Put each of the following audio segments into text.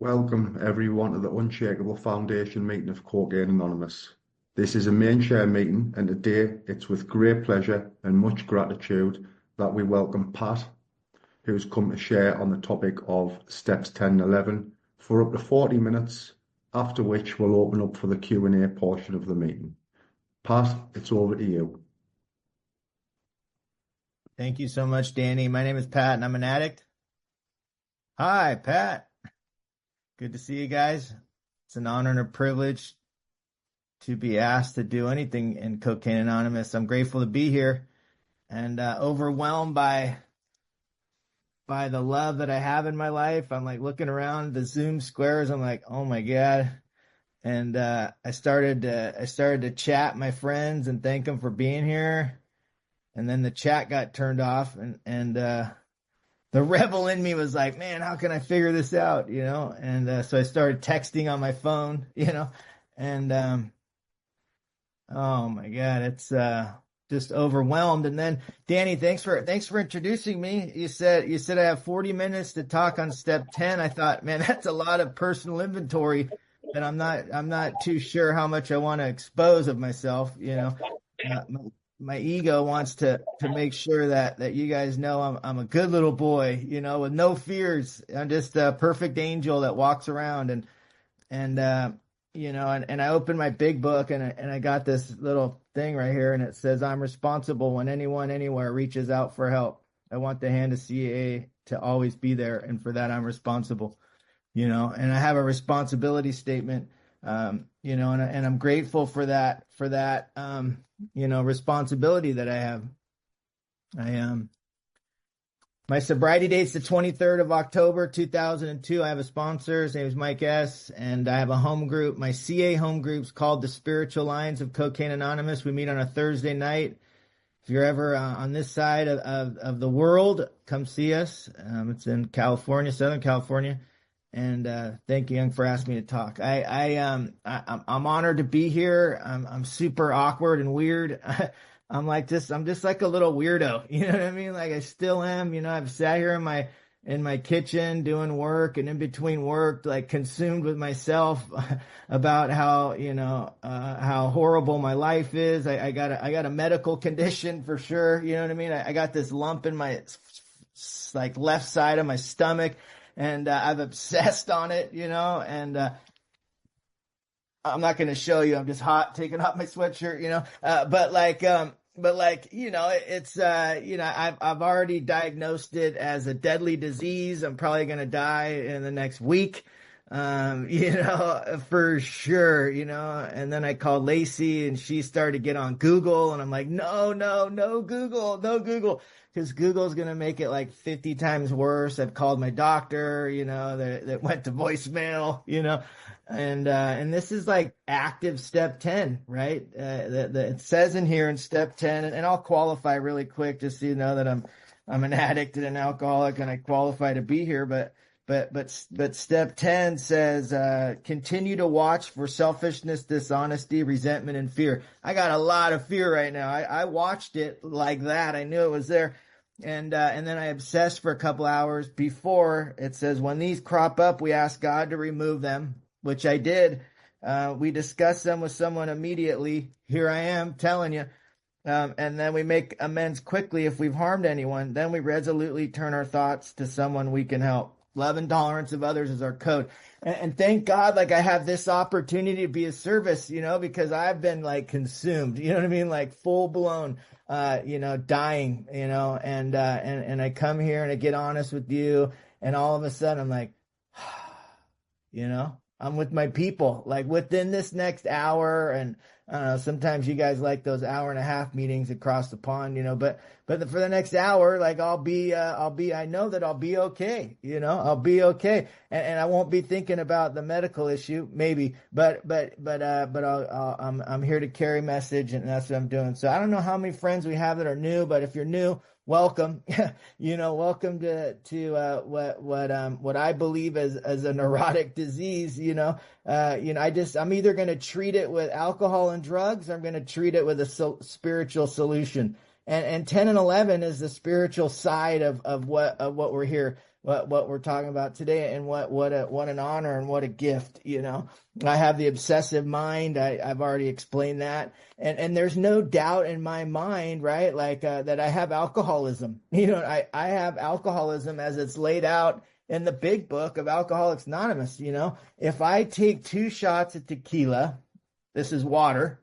Welcome everyone to the Unshakable Foundation meeting of Cocaine Anonymous. This is a main share meeting, and today it's with great pleasure and much gratitude that we welcome Pat, who's come to share on the topic of steps 10 and 11 for up to 40 minutes, after which we'll open up for the Q&A portion of the meeting. Pat, it's over to you. Thank you so much, Danny. My name is Pat, and I'm an addict. Hi, Pat. Good to see you guys. It's an honor and a privilege to be asked to do anything in Cocaine Anonymous. I'm grateful to be here and overwhelmed by the love that I have in my life. I'm like looking around the Zoom squares. I'm like, oh my God. And I started to chat my friends and thank them for being here. And then the chat got turned off, and the rebel in me was like, man, how can I figure this out? And so I started texting on my phone, and oh my God, it's just overwhelmed. And then Danny, thanks for introducing me. You said I have 40 minutes to talk on step 10. I thought, man, that's a lot of personal inventory that I'm not too sure how much I want to expose of myself. My ego wants to make sure that you guys know I'm a good little boy, with no fears. I'm just a perfect angel that walks around, and I opened my big book, and I got this little thing right here, and it says, I'm responsible when anyone anywhere reaches out for help. I want the hand of CAA to always be there, and for that I'm responsible. And I have a responsibility statement, and I'm grateful for that responsibility that I have. My sobriety date's the 23rd of October, 2002. I have a sponsor. His name is Mike S. And I have a home group. My CA home group's called the Spiritual Lines of Cocaine Anonymous. We meet on a Thursday night. If you're ever on this side of the world, come see us. It's in California, Southern California. And thank you, Young, for asking me to talk. I'm honored to be here. I'm super awkward and weird. I'm just like a little weirdo. You know what I mean? Like I still am. I've sat here in my kitchen doing work, and in between work, like consumed with myself about how horrible my life is. I got a medical condition for sure. You know what I mean? I got this lump in my like left side of my stomach. And I've obsessed on it, and I'm not going to show you. I'm just hot, taking off my sweatshirt, it's I've already diagnosed it as a deadly disease. I'm probably going to die in the next week, for sure, and then I called Lacey, and she started to get on Google, and I'm like, no Google, because Google's going to make it like 50 times worse. I've called my doctor, that went to voicemail, and this is like active step 10, right? It says in here in step 10, and I'll qualify really quick just so you know that I'm an addict and an alcoholic, and I qualify to be here, but step 10 says, continue to watch for selfishness, dishonesty, resentment, and fear. I got a lot of fear right now. I watched it like that. I knew it was there. And then I obsessed for a couple hours before. It says, when these crop up, we ask God to remove them, which I did. We discuss them with someone immediately. Here I am telling you. And then we make amends quickly if we've harmed anyone. Then we resolutely turn our thoughts to someone we can help. Love and tolerance of others is our code. And thank God, like I have this opportunity to be of service, because I've been like consumed, you know what I mean? Like full blown, dying, and I come here and I get honest with you, and all of a sudden I'm like, I'm with my people, like within this next hour. And I don't know, sometimes you guys like those hour and a half meetings across the pond, but for the next hour, like I know that I'll be okay, I'll be okay. And I won't be thinking about the medical issue, maybe, but I'm here to carry message, and that's what I'm doing. So I don't know how many friends we have that are new, but if you're new, welcome. Welcome to what I believe as a neurotic disease. I'm either going to treat it with alcohol and drugs, or I'm going to treat it with a spiritual solution. And 10 and 11 is the spiritual side of what we're here, what we're talking about today, and what an honor and what a gift, you know. I have the obsessive mind. I've already explained that. And there's no doubt in my mind, right? Like, that I have alcoholism. You know, I have alcoholism as it's laid out in the big book of Alcoholics Anonymous. You know, if I take 2 shots of tequila, this is water.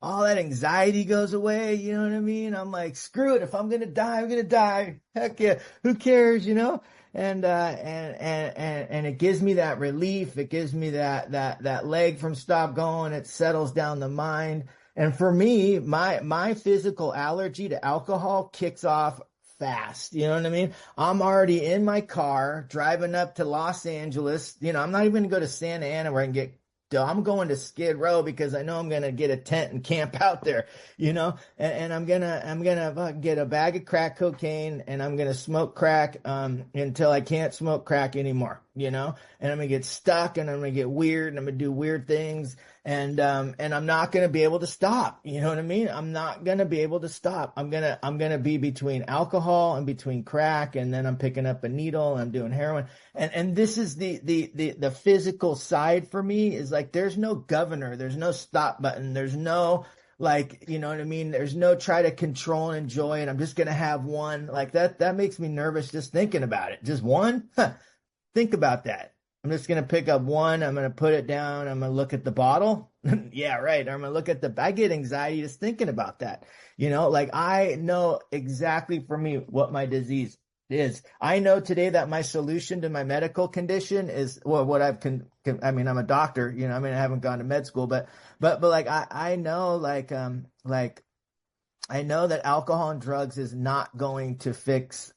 All that anxiety goes away, you know what I mean? I'm like, screw it. If I'm gonna die, I'm gonna die. Heck yeah, who cares, you know? And it gives me that relief. It gives me that leg from stop going. It settles down the mind. And for me, my physical allergy to alcohol kicks off fast. You know what I mean? I'm already in my car driving up to Los Angeles. You know, I'm not even gonna go to Santa Ana where I can get. I'm going to Skid Row because I know I'm gonna get a tent and camp out there, you know, and I'm gonna get a bag of crack cocaine, and I'm gonna smoke crack until I can't smoke crack anymore, you know, and I'm gonna get stuck, and I'm gonna get weird, and I'm gonna do weird things, and I'm not gonna be able to stop, you know what I mean? I'm not gonna be able to stop. I'm gonna be between alcohol and between crack, and then I'm picking up a needle and I'm doing heroin, and this is the physical side for me. Is like, there's no governor, there's no stop button, there's no, like, you know what I mean? There's no try to control and enjoy it. I'm just going to have one. Like, that makes me nervous just thinking about it. Just one? Huh. Think about that. I'm just going to pick up one. I'm going to put it down. I'm going to look at the bottle. Yeah, right. I'm going to look at I get anxiety just thinking about that. You know, like, I know exactly for me what my disease is. I know today that my solution to my medical condition is, well, what I mean, I'm a doctor, you know, I mean, I haven't gone to med school, but like, I know, like, I know that alcohol and drugs is not going to fix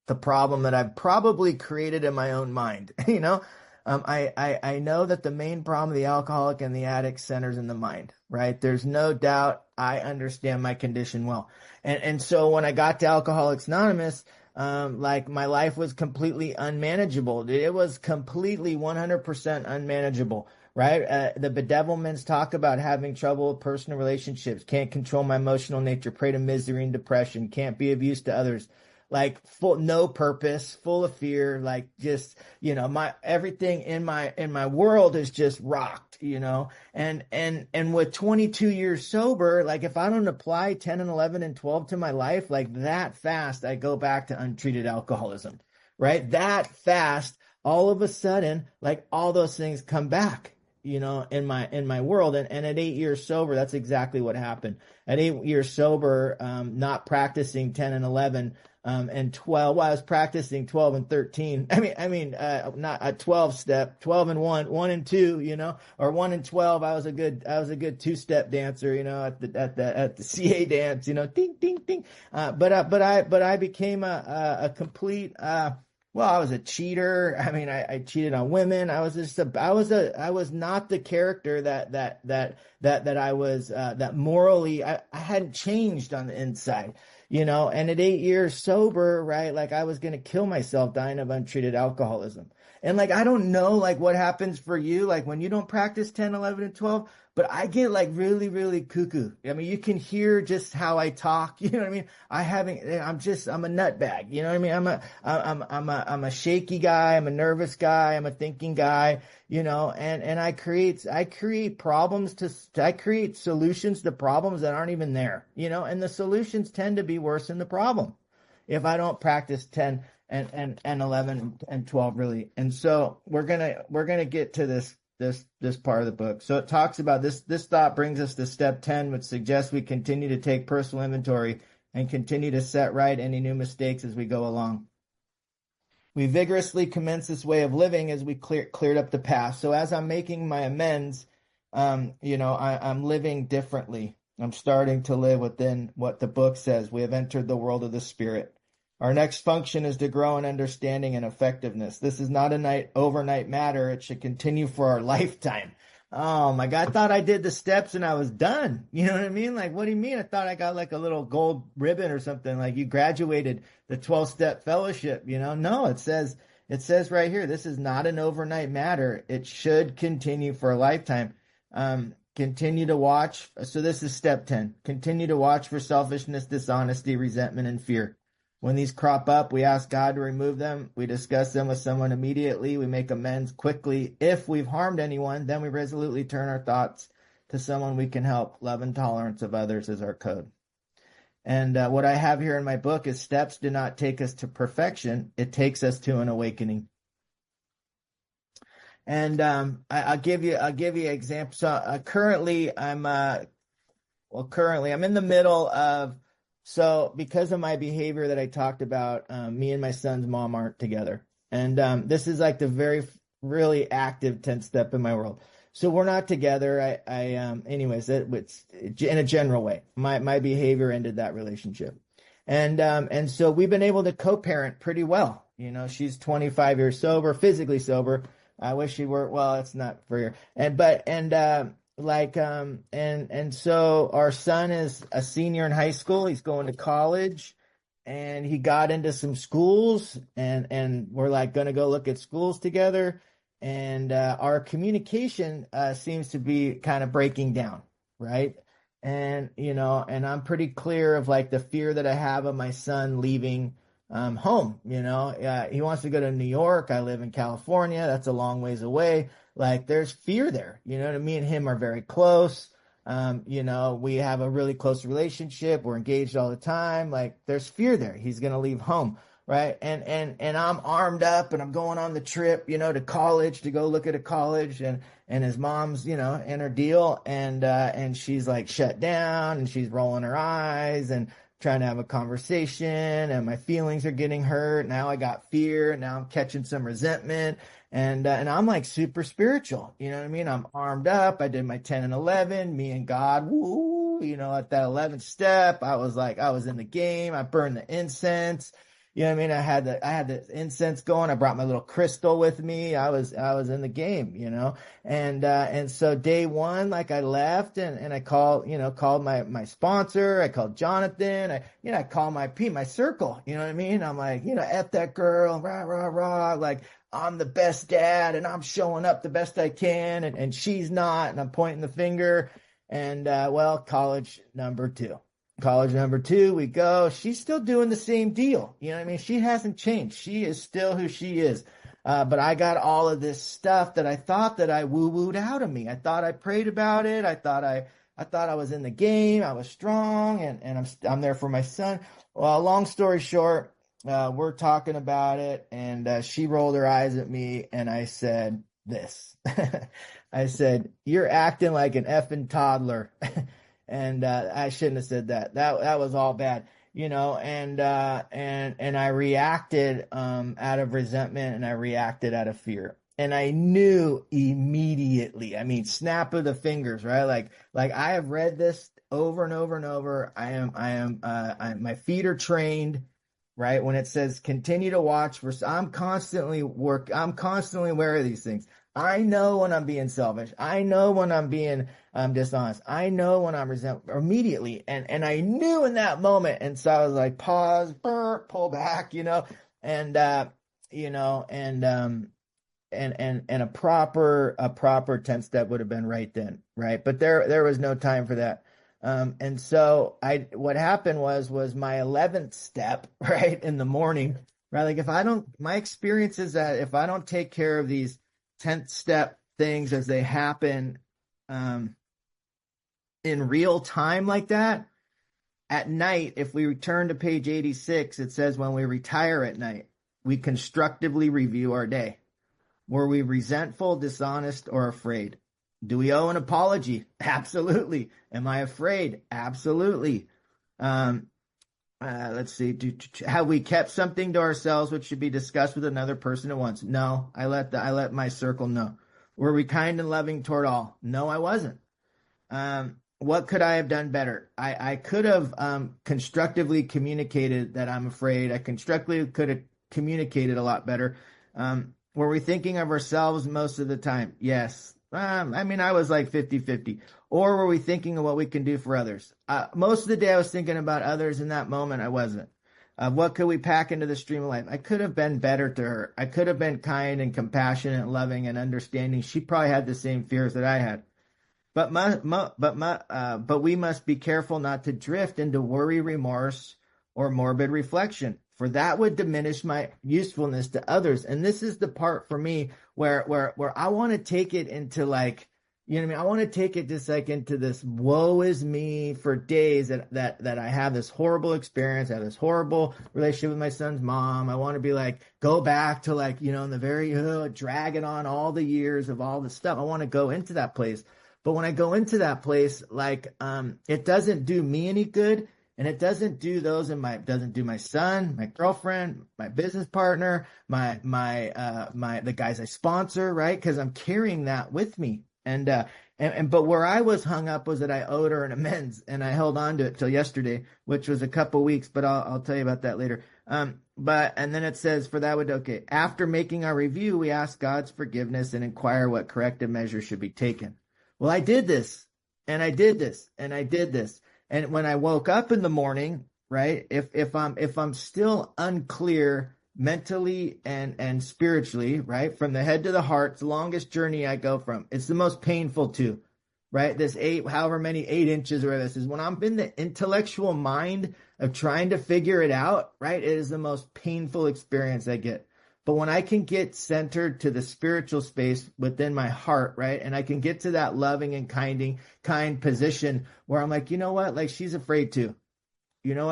the problem that I've probably created in my own mind. You know, I know that the main problem of the alcoholic and the addict centers in the mind, right? There's no doubt. I understand my condition well. And so when I got to Alcoholics Anonymous, like, my life was completely unmanageable. It was completely 100% unmanageable, right? The bedevilments talk about having trouble with personal relationships, can't control my emotional nature, prey to misery and depression, can't be of use to others, like, no purpose, full of fear, like, just, you know, my everything in my world is just rocked, you know. And with 22 years sober, like, if I don't apply 10 and 11 and 12 to my life, like, that fast, I go back to untreated alcoholism, right? That fast, all of a sudden, like, all those things come back, you know, in my world. And at 8 years sober, that's exactly what happened. At 8 years sober, not practicing 10 and 11, and 12. Well, I was practicing 12 and 13. Not a 12 step, 12 and 1 and 2, you know, or 1 and 12. I was a good 2-step dancer, you know, at the CA dance, you know, ding, ding, ding. But I became a complete, well, I was a cheater. I mean, I cheated on women. I was not the character that I was, that morally, I hadn't changed on the inside, you know. And at 8 years sober, right, like, I was going to kill myself dying of untreated alcoholism. And, like, I don't know, like, what happens for you, like, when you don't practice 10, 11, and 12, but I get, like, really, really cuckoo. I mean, you can hear just how I talk, you know what I mean? I'm a nutbag, you know what I mean? I'm a shaky guy. I'm a nervous guy. I'm a thinking guy, you know, and I create I create solutions to problems that aren't even there, you know, and the solutions tend to be worse than the problem if I don't practice 10 and 11 and 12 really. And so we're gonna get to this part of the book. So it talks about this thought brings us to step 10, which suggests we continue to take personal inventory and continue to set right any new mistakes as we go along. We vigorously commence this way of living as we cleared up the past. So as I'm making my amends, you know, I'm living differently. I'm starting to live within what the book says. We have entered the world of the spirit. Our next function is to grow in understanding and effectiveness. This is not a overnight matter. It should continue for our lifetime. Oh my God, I thought I did the steps and I was done. You know what I mean? Like, what do you mean? I thought I got like a little gold ribbon or something, like you graduated the 12-step fellowship, you know? No, it says right here, this is not an overnight matter. It should continue for a lifetime. continue to watch. So this is step 10. Continue to watch for selfishness, dishonesty, resentment, and fear. When these crop up, we ask God to remove them. We discuss them with someone immediately. We make amends quickly. If we've harmed anyone, then we resolutely turn our thoughts to someone we can help. Love and tolerance of others is our code. And what I have here in my book is steps do not take us to perfection. It takes us to an awakening. And I'll give you an example. So currently I'm in the middle of, so because of my behavior that I talked about, me and my son's mom aren't together. And this is like the very really active 10th step in my world. So we're not together. Anyways, it's in a general way. My behavior ended that relationship. And so we've been able to co-parent pretty well. You know, she's 25 years sober, physically sober. I wish she were, well, it's not for her. And so our son is a senior in high school. He's going to college, and he got into some schools, and we're like going to go look at schools together. And our communication seems to be kind of breaking down, right? And, you know, and I'm pretty clear of like the fear that I have of my son leaving home. You know, he wants to go to New York. I live in California. That's a long ways away. Like there's fear there. You know, me and him are very close. You know, we have a really close relationship. We're engaged all the time. Like there's fear there. He's going to leave home. Right. And I'm armed up and I'm going on the trip, you know, to college to go look at a college, and his mom's, you know, in her deal, and she's like shut down and she's rolling her eyes and trying to have a conversation, and my feelings are getting hurt. Now I got fear. Now I'm catching some resentment, and I'm like super spiritual. You know what I mean? I'm armed up. I did my 10 and 11, me and God. Woo, you know, at that 11th step, I was in the game. I burned the incense. You know what I mean? I had the incense going. I brought my little crystal with me. I was in the game, you know? And so day one, like I left and I called my sponsor. I called Jonathan. I called my circle, you know what I mean? I'm like, you know, F that girl, rah, rah, rah. Like I'm the best dad and I'm showing up the best I can, and she's not, and I'm pointing the finger. And, college number two, we go. She's still doing the same deal. You know what I mean? She hasn't changed. She is still who she is. But I got all of this stuff that I thought that I woo-wooed out of me. I thought I prayed about it. I thought I was in the game. I was strong, and I'm there for my son. Well, long story short, we're talking about it, and she rolled her eyes at me, and I said this. I said, "You're acting like an effing toddler." And I shouldn't have said that. That was all bad, you know. And I reacted out of resentment, and I reacted out of fear. And I knew immediately. I mean, snap of the fingers, right? Like I have read this over and over and over. My feet are trained, right? When it says continue to watch for, I'm constantly aware of these things. I know when I'm being selfish. I know when I'm being dishonest. I know when I'm resentful immediately. And I knew in that moment. And so I was like, pause, pull back, you know, and a proper 10th step would have been right then. Right. But there was no time for that. And so what happened was my 11th step, right, in the morning, right? Like my experience is that if I don't take care of these 10th step things as they happen in real time like that, at night, if we return to page 86, it says when we retire at night, we constructively review our day. Were we resentful, dishonest, or afraid? Do we owe an apology? Absolutely. Am I afraid? Absolutely. Let's see. Have we kept something to ourselves which should be discussed with another person at once? No. I let my circle know. Were we kind and loving toward all? No, I wasn't. What could I have done better? I could have constructively communicated that I'm afraid. I constructively could have communicated a lot better. Were we thinking of ourselves most of the time? Yes. I was like 50-50. Or were we thinking of what we can do for others? Most of the day I was thinking about others. In that moment, I wasn't. What could we pack into the stream of life? I could have been better to her. I could have been kind and compassionate, loving and understanding. She probably had the same fears that I had. but we must be careful not to drift into worry, remorse, or morbid reflection, for that would diminish my usefulness to others. And this is the part for me where I want to take it into like, you know what I mean? I want to take it just like into this woe is me for days that I have this horrible experience. I have this horrible relationship with my son's mom. I want to be like, go back to like, in the very, dragging on all the years of all the stuff. I want to go into that place. But when I go into that place, like, it doesn't do me any good. And it doesn't do doesn't do my son, my girlfriend, my business partner, the guys I sponsor, right? Because I'm carrying that with me. But where I was hung up was that I owed her an amends, and I held on to it till yesterday, which was a couple weeks, but I'll tell you about that later. And then it says, after making our review, we ask God's forgiveness and inquire what corrective measures should be taken. Well, I did this, and I did this, and I did this. And when I woke up in the morning, right, if I'm still unclear mentally and spiritually, right, from the head to the heart, it's the longest journey I go from. It's the most painful too, right? This 8 inches or whatever this is. When I'm in the intellectual mind of trying to figure it out, right, it is the most painful experience I get. But when I can get centered to the spiritual space within my heart, right, and I can get to that loving and kind position where I'm like, you know what, like she's afraid too. You know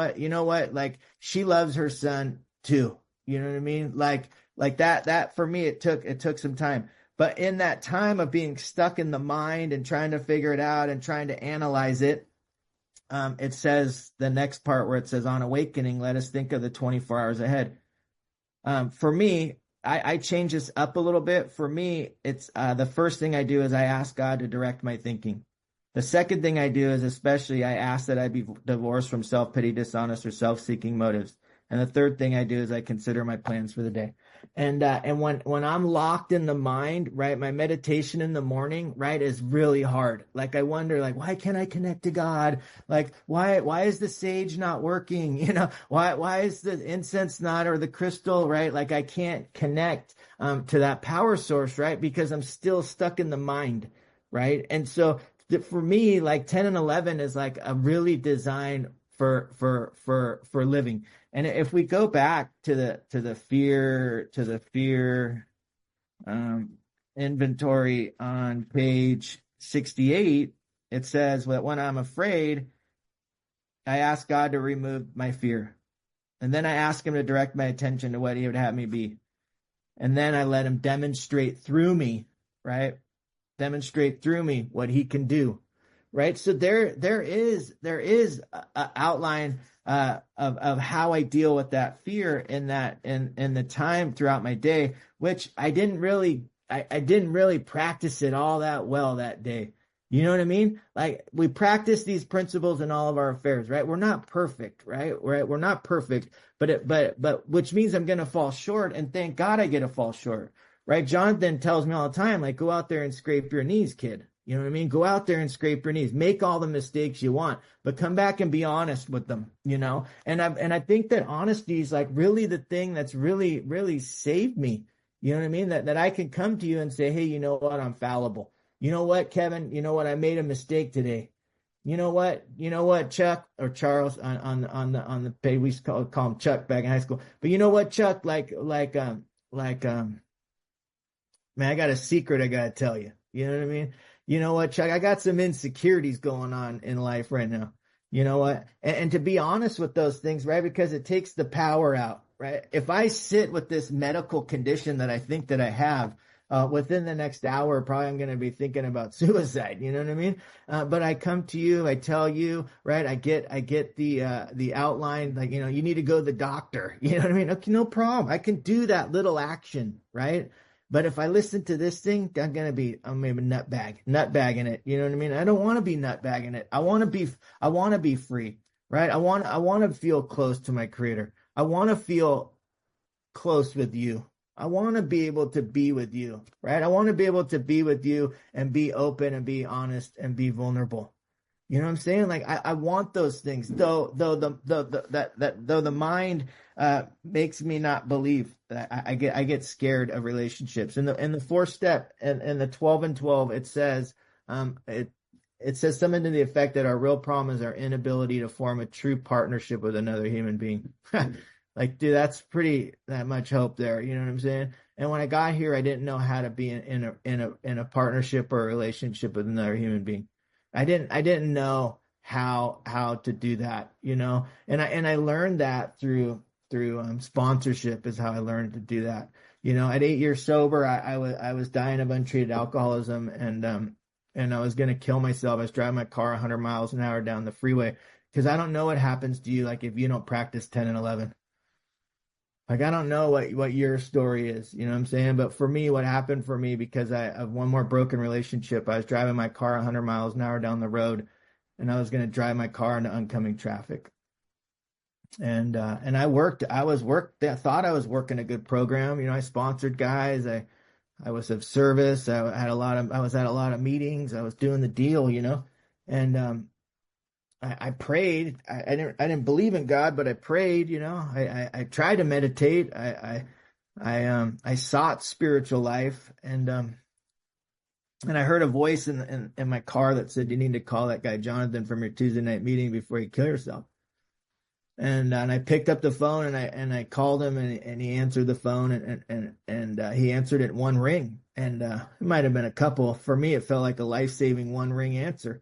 what, like she loves her son too. You know what I mean? Like that for me, it took some time. But in that time of being stuck in the mind and trying to figure it out and trying to analyze it, it says the next part where it says, on awakening, let us think of the 24 hours ahead. For me, I change this up a little bit. For me, it's the first thing I do is I ask God to direct my thinking. The second thing I do is especially I ask that I be divorced from self-pity, dishonest, or self-seeking motives. And the third thing I do is I consider my plans for the day. And when I'm locked in the mind, right, my meditation in the morning, right, is really hard. Like I wonder, like, why can't I connect to God? Like, why is the sage not working? Why is the incense not, or the crystal, right? Like I can't connect to that power source, right? Because I'm still stuck in the mind, right? And so for me, like 10 and 11 is like a really designed for living. And if we go back to the fear inventory on page 68, it says that when I'm afraid, I ask God to remove my fear. And then I ask him to direct my attention to what he would have me be. And then I let him demonstrate through me, right? Demonstrate through me what he can do. Right. So there is an outline of how I deal with that fear in the time throughout my day, which I didn't really practice it all that well that day. You know what I mean? Like we practice these principles in all of our affairs, right? We're not perfect, right? We're not perfect, but which means I'm going to fall short, and thank God I get to fall short, right? Jonathan tells me all the time, like, go out there and scrape your knees, kid. You know what I mean? Go out there and scrape your knees. Make all the mistakes you want, but come back and be honest with them, And I think that honesty is like really the thing that's really, really saved me. You know what I mean? That I can come to you and say, hey, you know what? I'm fallible. You know what, Kevin? You know what? I made a mistake today. You know what? Chuck or Charles on the page, we used to call him Chuck back in high school. But you know what, Chuck? Man, I got a secret I gotta tell you. You know what I mean? You know what, Chuck? I got some insecurities going on in life right now. You know what? And to be honest with those things, right? Because it takes the power out, right? If I sit with this medical condition that I think that I have, within the next hour, probably I'm going to be thinking about suicide. You know what I mean? But I come to you, I tell you, right? I get the outline, like, you need to go to the doctor. You know what I mean? Okay, no problem. I can do that little action, right? But if I listen to this thing, I'm maybe nutbagging it. You know what I mean? I don't want to be nutbagging it. I want to be free, right? I want to feel close to my creator. I want to feel close with you. I want to be able to be with you, right? I want to be able to be with you and be open and be honest and be vulnerable. You know what I'm saying? Like I want those things, though the mind makes me not believe. I get scared of relationships. In the fourth step and the 12 and 12, it says it says something to the effect that our real problem is our inability to form a true partnership with another human being. Like, dude, that's pretty that much hope there. You know what I'm saying? And when I got here, I didn't know how to be in a partnership or a relationship with another human being. I didn't know how to do that, you know. And I learned that through sponsorship is how I learned to do that. You know, at 8 years sober, I was dying of untreated alcoholism, and I was gonna kill myself. I was driving my car 100 miles an hour down the freeway because I don't know what happens to you like if you don't practice 10 and 11. Like, I don't know what your story is, you know what I'm saying? But for me, what happened for me, because of one more broken relationship, I was driving my car 100 miles an hour down the road, and I was going to drive my car into oncoming traffic. And I thought I was working a good program. You know, I sponsored guys. I was of service. I was at a lot of meetings. I was doing the deal, you know, and I prayed. I didn't believe in God, but I prayed. You know, I tried to meditate. I sought spiritual life, and I heard a voice in my car that said, "You need to call that guy Jonathan from your Tuesday night meeting before you kill yourself." And I picked up the phone and I called him, and he answered the phone, and he answered it one ring, and it might have been a couple. For me, it felt like a life-saving one ring answer.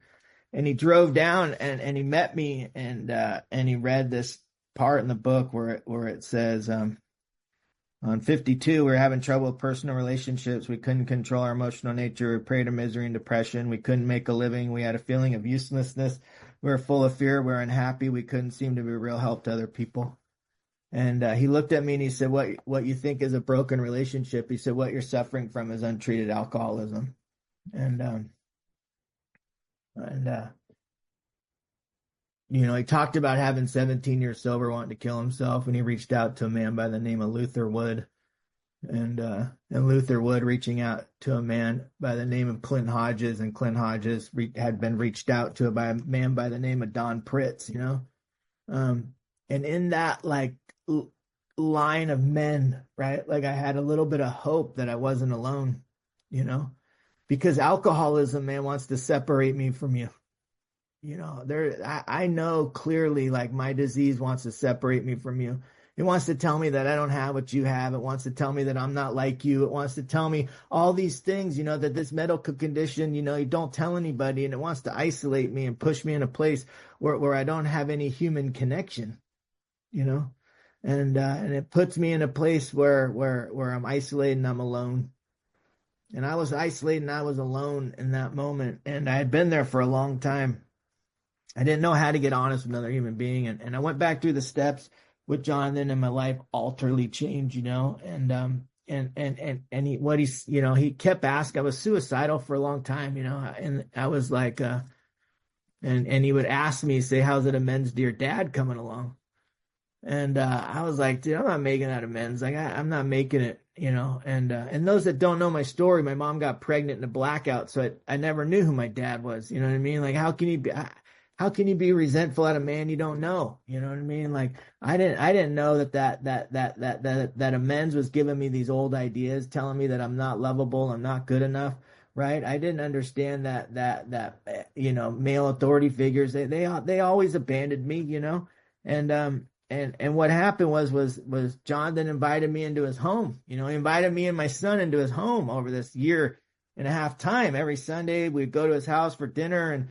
And he drove down and he met me, and he read this part in the book where it says, on 52, we were having trouble with personal relationships. We couldn't control our emotional nature. We preyed to misery and depression. We couldn't make a living. We had a feeling of uselessness. We were full of fear. We were unhappy. We couldn't seem to be real help to other people. And he looked at me and he said, what you think is a broken relationship? He said, what you're suffering from is untreated alcoholism. And you know, he talked about having 17 years sober, wanting to kill himself, and he reached out to a man by the name of Luther Wood, and Luther Wood reaching out to a man by the name of Clint Hodges, and Clint Hodges had been reached out to by a man by the name of Don Pritz, you know, and in that like line of men, right? Like, I had a little bit of hope that I wasn't alone, you know. Because alcoholism, man, wants to separate me from you. You know, I know clearly, like, my disease wants to separate me from you. It wants to tell me that I don't have what you have. It wants to tell me that I'm not like you. It wants to tell me all these things, you know, that this medical condition, you know, you don't tell anybody, and it wants to isolate me and push me in a place where I don't have any human connection, you know, and it puts me in a place where I'm isolated and I'm alone. And I was isolated and I was alone in that moment. And I had been there for a long time. I didn't know how to get honest with another human being. And I went back through the steps with Jonathan, and my life utterly changed, you know. And he kept asking. I was suicidal for a long time, you know. And I was like, and he would ask me, say, how's it amends to your dad coming along? And I was like, dude, I'm not making that amends. Like, I'm not making it, you know. And those that don't know my story, my mom got pregnant in a blackout, so I never knew who my dad was. You know what I mean? Like, how can you be resentful at a man you don't know? You know what I mean? Like, I didn't know that amends was giving me these old ideas, telling me that I'm not lovable, I'm not good enough. Right? I didn't understand that you know, male authority figures, they always abandoned me, you know. And what happened was Jonathan invited me into his home. You know, he invited me and my son into his home over this year and a half time. Every Sunday we'd go to his house for dinner, and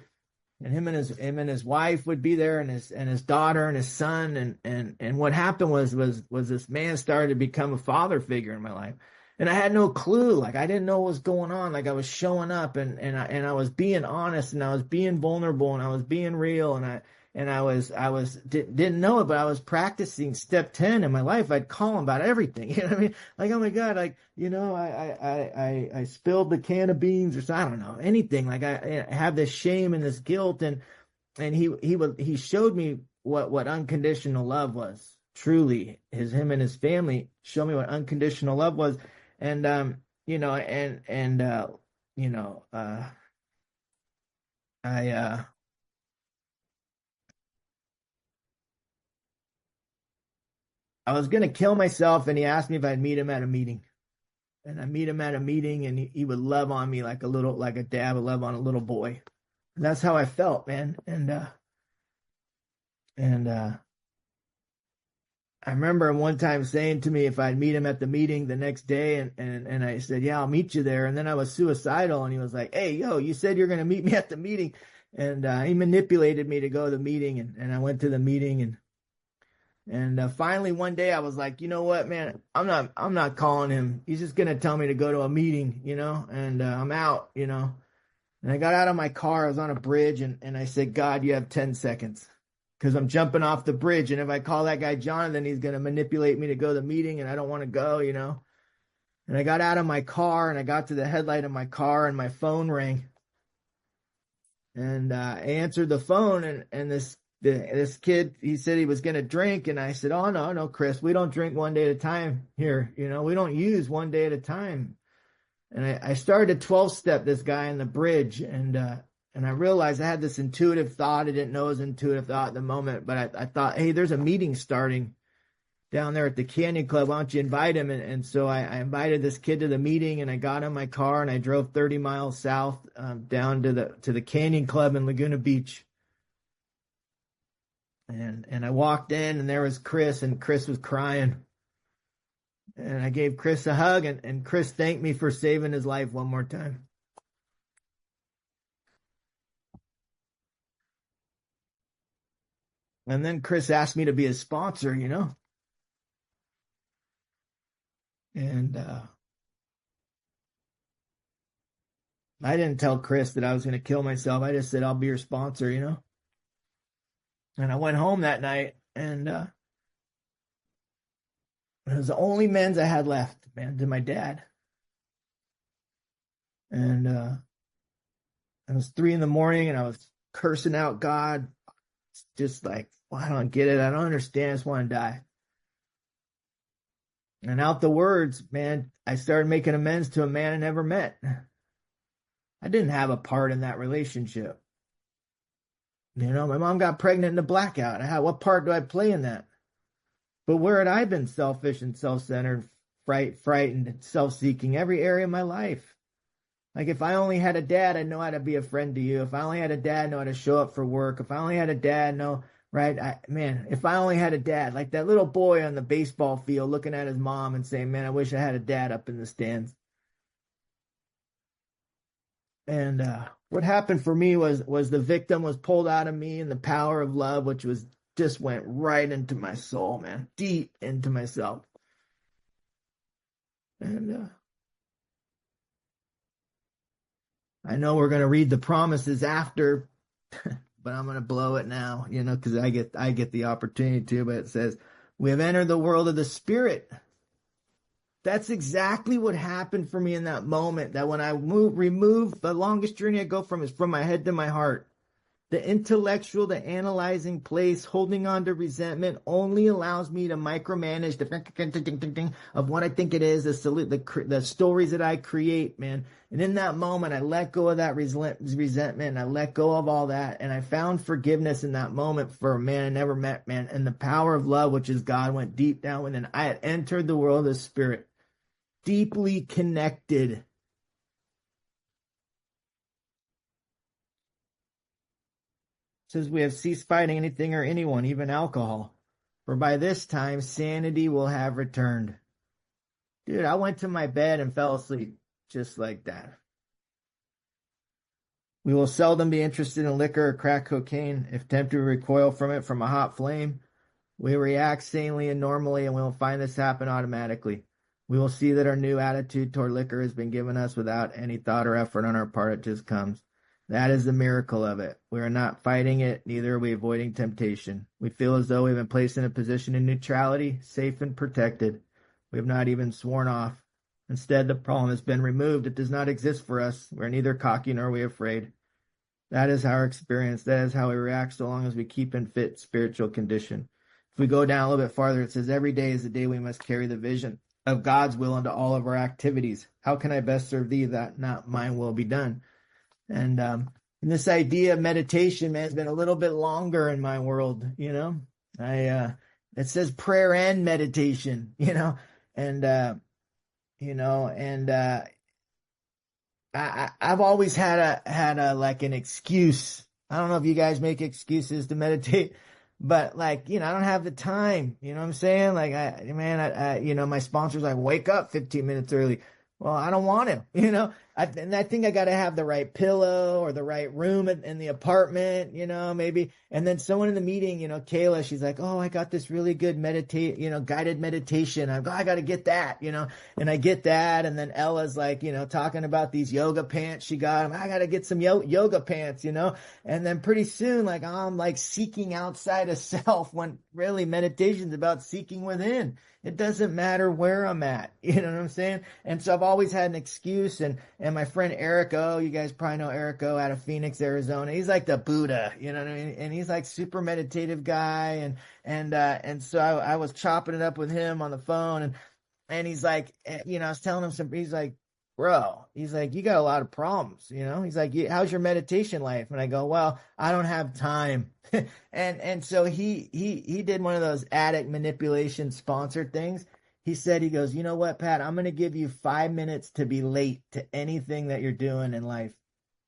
him and his wife would be there, and his daughter and his son. And what happened was this man started to become a father figure in my life. And I had no clue. Like, I didn't know what was going on. Like, I was showing up, and I was being honest, and I was being vulnerable, and I was being real, and I didn't know it, but I was practicing step 10 in my life. I'd call him about everything. You know what I mean? Like, oh my God, like, you know, I spilled the can of beans, or so, I don't know, anything. Like, I have this shame and this guilt, and he showed me what unconditional love was. Truly, him and his family showed me what unconditional love was. And you know, you know, I was going to kill myself, and he asked me if I'd meet him at a meeting. And I meet him at a meeting, and he would love on me like a dad would love on a little boy. that's how I felt, man. And I remember him one time saying to me if I'd meet him at the meeting the next day, and I said, yeah, I'll meet you there. And then I was suicidal, and he was like, hey, yo, you said you're going to meet me at the meeting. And he manipulated me to go to the meeting, and I went to the meeting, and finally one day I was like, you know what, man, I'm not calling him. He's just going to tell me to go to a meeting, and I'm out, And I got out of my car. I was on a bridge, and I said, God, you have 10 seconds. Because I'm jumping off the bridge, and if I call that guy Jonathan, he's going to manipulate me to go to the meeting, and I don't want to go, And I got out of my car, and I got to the headlight of my car, and my phone rang. And I answered the phone, and this kid, he said he was going to drink, and I said, oh, no, Chris, we don't drink one day at a time here. We don't use one day at a time. And I started to 12-step this guy on the bridge, and I realized I had this intuitive thought. I didn't know it was intuitive thought at the moment, but I thought, hey, there's a meeting starting down there at the Canyon Club. Why don't you invite him? And so I invited this kid to the meeting, and I got in my car, and I drove 30 miles south down to the Canyon Club in Laguna Beach. And I walked in, and there was Chris, and Chris was crying. And I gave Chris a hug, and Chris thanked me for saving his life one more time. And then Chris asked me to be his sponsor, And I didn't tell Chris that I was going to kill myself. I just said, I'll be your sponsor, And I went home that night, and it was the only men's I had left, man, to my dad. And it was 3 a.m, and I was cursing out God, just like, well, I don't get it. I don't understand. I just want to die. And out the words, man, I started making amends to a man I never met. I didn't have a part in that relationship. My mom got pregnant in a blackout. What part do I play in that? But where had I been selfish and self-centered, frightened, and self-seeking every area of my life? Like, if I only had a dad, I'd know how to be a friend to you. If I only had a dad, I'd know how to show up for work. If I only had a dad, if I only had a dad, like that little boy on the baseball field looking at his mom and saying, man, I wish I had a dad up in the stands. And what happened for me was the victim was pulled out of me, and the power of love, which was just went right into my soul, man, deep into myself. And I know we're going to read the promises after, but I'm going to blow it now, because I get the opportunity to. But it says, we have entered the world of the Spirit. That's exactly what happened for me in that moment. That when I remove the longest journey I go from is from my head to my heart. The intellectual, the analyzing place, holding on to resentment only allows me to micromanage the of what I think it is, the stories that I create, man. And in that moment, I let go of that resentment, and I let go of all that. And I found forgiveness in that moment for a man I never met, man. And the power of love, which is God, went deep down within. I had entered the world of the Spirit, deeply connected. Says we have ceased fighting anything or anyone, even alcohol. For by this time, sanity will have returned. Dude, I went to my bed and fell asleep just like that. We will seldom be interested in liquor or crack cocaine. If tempted to recoil from it from a hot flame, we react sanely and normally, and we will find this happen automatically. We will see that our new attitude toward liquor has been given us without any thought or effort on our part. It just comes. That is the miracle of it. We are not fighting it, neither are we avoiding temptation. We feel as though we've been placed in a position of neutrality, safe and protected. We have not even sworn off. Instead, the problem has been removed. It does not exist for us. We are neither cocky nor are we afraid. That is our experience. That is how we react so long as we keep in fit spiritual condition. If we go down a little bit farther, it says every day is the day we must carry the vision of God's will into all of our activities. How can I best serve thee that not mine will be done? And this idea of meditation, man, has been a little bit longer in my world, it says prayer and meditation, and I I've always had a like an excuse. I don't know if you guys make excuses to meditate, but like, I don't have the time. You know what I'm saying? Like my sponsor's like, wake up 15 minutes early. Well, I don't want to, and I think I got to have the right pillow or the right room in the apartment, maybe. And then someone in the meeting, Kayla, she's like, oh, I got this really good guided meditation. I got to get that, and I get that. And then Ella's like, talking about these yoga pants she got. I got to get some yoga pants, and then pretty soon, like, I'm like seeking outside of self when really meditation's about seeking within. It doesn't matter where I'm at. You know what I'm saying? And so I've always had an excuse. And my friend Eric O, you guys probably know Eric O out of Phoenix, Arizona. He's like the Buddha, you know what I mean? And he's like super meditative guy. And so I was chopping it up with him on the phone, and he's like, I was telling him he's like, bro, he's like, you got a lot of problems, he's like, how's your meditation life? And I go, well, I don't have time. And so he did one of those addict manipulation sponsored things. He goes, you know what, Pat, I'm going to give you 5 minutes to be late to anything that you're doing in life.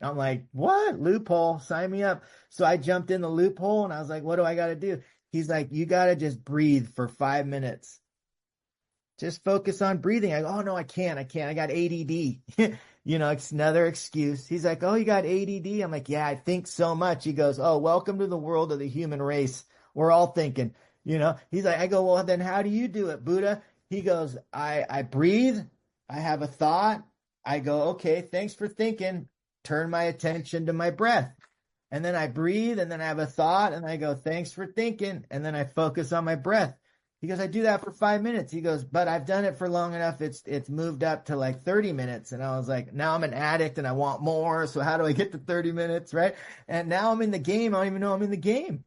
I'm like, what? Loophole, sign me up. So I jumped in the loophole and I was like, what do I got to do? He's like, you got to just breathe for 5 minutes. Just focus on breathing. I go, oh no, I can't. I got ADD. It's another excuse. He's like, oh, you got ADD? I'm like, yeah, I think so much. He goes, oh, welcome to the world of the human race. We're all thinking, he's like, I go, well, then how do you do it, Buddha? He goes, I breathe. I have a thought. I go, okay, thanks for thinking. Turn my attention to my breath. And then I breathe, and then I have a thought, and I go, thanks for thinking. And then I focus on my breath. He goes, I do that for 5 minutes. He goes, but I've done it for long enough. It's moved up to like 30 minutes. And I was like, now I'm an addict and I want more. So how do I get to 30 minutes? Right. And now I'm in the game. I don't even know I'm in the game,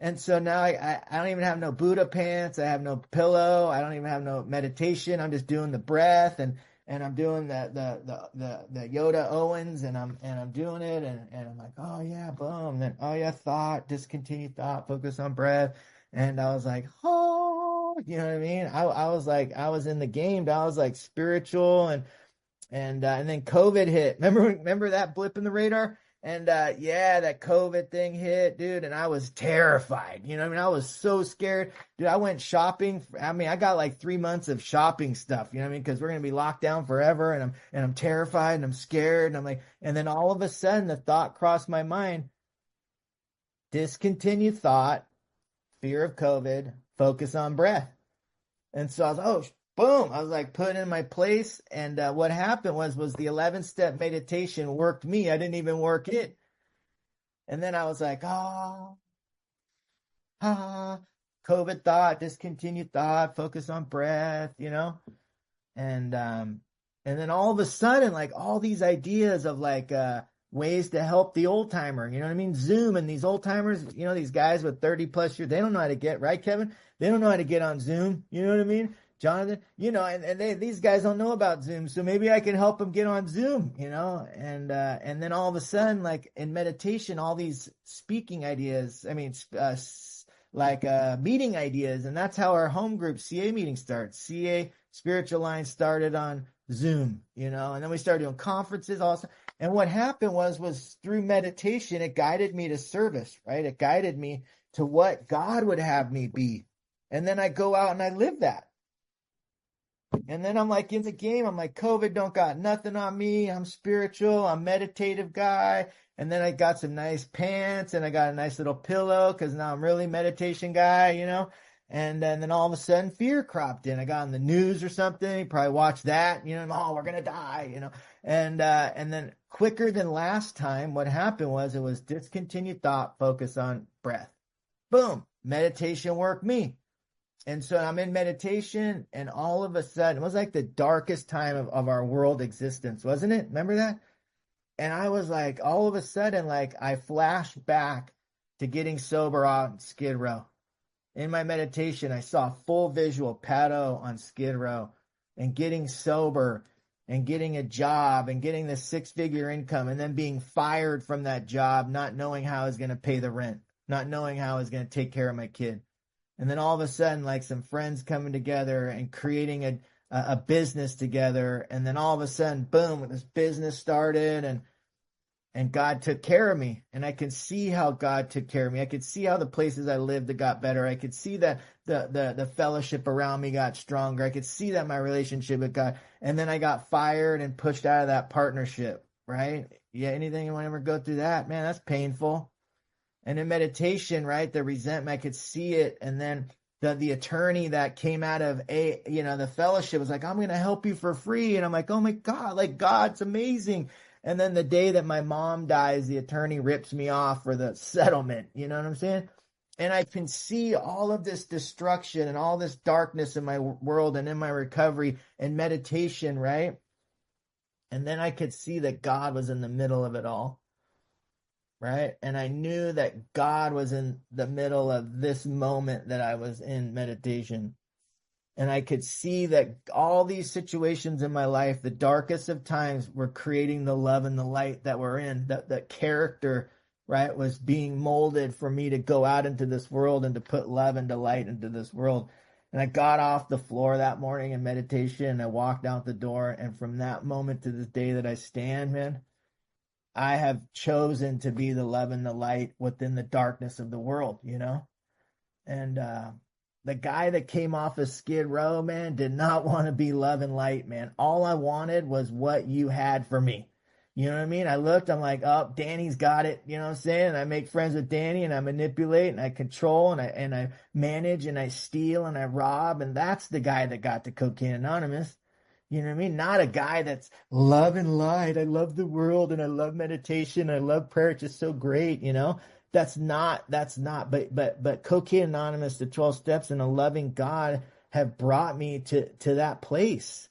And so now I don't even have no Buddha pants. I have no pillow. I don't even have no meditation. I'm just doing the breath and I'm doing the Yoda Owens and I'm doing it. And I'm like, oh yeah, boom. And then, oh yeah, thought, discontinued thought, focus on breath. And I was like, oh, you know what I mean? I was like, I was in the game. I was like spiritual and then COVID hit. Remember that blip in the radar? And yeah, that COVID thing hit, dude. And I was terrified. You know what I mean? I was so scared. Dude, I went shopping. I got like 3 months of shopping stuff, you know what I mean? Because we're going to be locked down forever. And I'm terrified and I'm scared. And I'm like, and then all of a sudden the thought crossed my mind, discontinue thought. Fear of COVID, focus on breath. And so I was, oh, boom. I was like put in my place. And what happened was the 11-step meditation worked me. I didn't even work it. And then I was like, COVID thought, discontinued thought, focus on breath, And then all of a sudden, like all these ideas of like, ways to help the old timer, you know what I mean? Zoom and these old timers, these guys with 30 plus years, they don't know how to get, right, Kevin? They don't know how to get on Zoom. You know what I mean? Jonathan, these guys don't know about Zoom. So maybe I can help them get on Zoom, and then all of a sudden, like in meditation, all these speaking ideas, meeting ideas. And that's how our home group CA meeting starts. CA Spiritual Line started on Zoom, and then we started doing conferences also. And what happened was through meditation, it guided me to service, right? It guided me to what God would have me be. And then I go out and I live that. And then I'm like in the game. I'm like, COVID don't got nothing on me. I'm spiritual. I'm a meditative guy. And then I got some nice pants and I got a nice little pillow because now I'm really meditation guy, And then all of a sudden fear cropped in. I got on the news or something. You probably watched that, oh, we're going to die, And then quicker than last time, what happened was it was discontinued thought, focus on breath. Boom. Meditation worked me. And so I'm in meditation and all of a sudden, it was like the darkest time of our world existence, wasn't it? Remember that? And I was like, all of a sudden, like I flashed back to getting sober on Skid Row. In my meditation, I saw full visual Pato on Skid Row and getting sober and getting a job and getting the 6-figure income and then being fired from that job, not knowing how I was going to pay the rent, not knowing how I was going to take care of my kid. And then all of a sudden, like some friends coming together and creating a business together. And then all of a sudden, boom, this business started, and God took care of me. And I can see how God took care of me. I could see how the places I lived that got better. I could see that the fellowship around me got stronger. I could see that my relationship with God. And then I got fired and pushed out of that partnership, right? Yeah, anything you want to ever go through that, man, that's painful. And in meditation, right, the resentment, I could see it. And then the attorney that came out of the fellowship was like, I'm going to help you for free. And I'm like, oh my God, like God's amazing. And then the day that my mom dies, the attorney rips me off for the settlement. You know what I'm saying? And I can see all of this destruction and all this darkness in my world and in my recovery and meditation, right? And then I could see that God was in the middle of it all, right? And I knew that God was in the middle of this moment that I was in meditation. And I could see that all these situations in my life, the darkest of times, were creating the love and the light that we're in. That character, right, was being molded for me to go out into this world and to put love and delight into this world. And I got off the floor that morning in meditation, and I walked out the door. And from that moment to this day that I stand, man, I have chosen to be the love and the light within the darkness of the world, you know? And, the guy that came off of Skid Row, man, did not want to be love and light, man. All I wanted was what you had for me. You know what I mean? I looked, I'm like, oh, Danny's got it. You know what I'm saying? And I make friends with Danny, and I manipulate and I control and I manage and I steal and I rob. And that's the guy that got to Cocaine Anonymous. You know what I mean? Not a guy that's love and light. I love the world and I love meditation. I love prayer. It's just so great, you know? That's not, but Cocaine Anonymous, the 12 steps and a loving God have brought me to that place.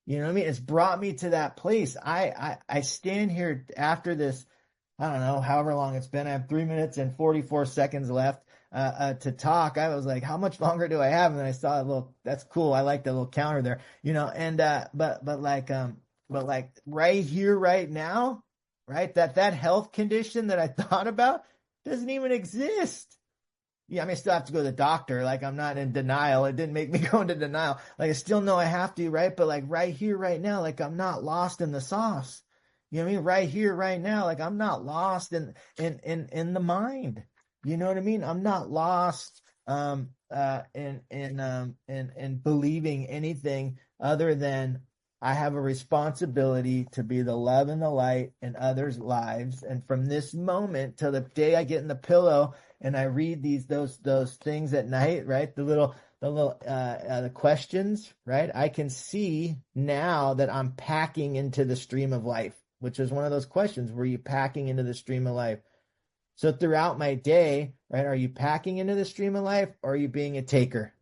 You know what I mean? It's brought me to that place. I stand here after this, I don't know, however long it's been. I have 3 minutes and 44 seconds left, to talk. I was like, how much longer do I have? And then I saw a little, that's cool. I like the little counter there, you know, and, but like right here, right now, right? That health condition that I thought about doesn't even exist. Yeah, I mean, I still have to go to the doctor. Like, I'm not in denial. It didn't make me go into denial. Like, I still know I have to, right? But like right here, right now, like I'm not lost in the sauce. You know what I mean? Right here, right now, like I'm not lost in the mind. You know what I mean? I'm not lost in believing anything other than I have a responsibility to be the love and the light in others' lives. And from this moment till the day I get in the pillow and I read those things at night, right? The questions, right? I can see now that I'm packing into the stream of life, which is one of those questions. Were you packing into the stream of life? So throughout my day, right? Are you packing into the stream of life, or are you being a taker?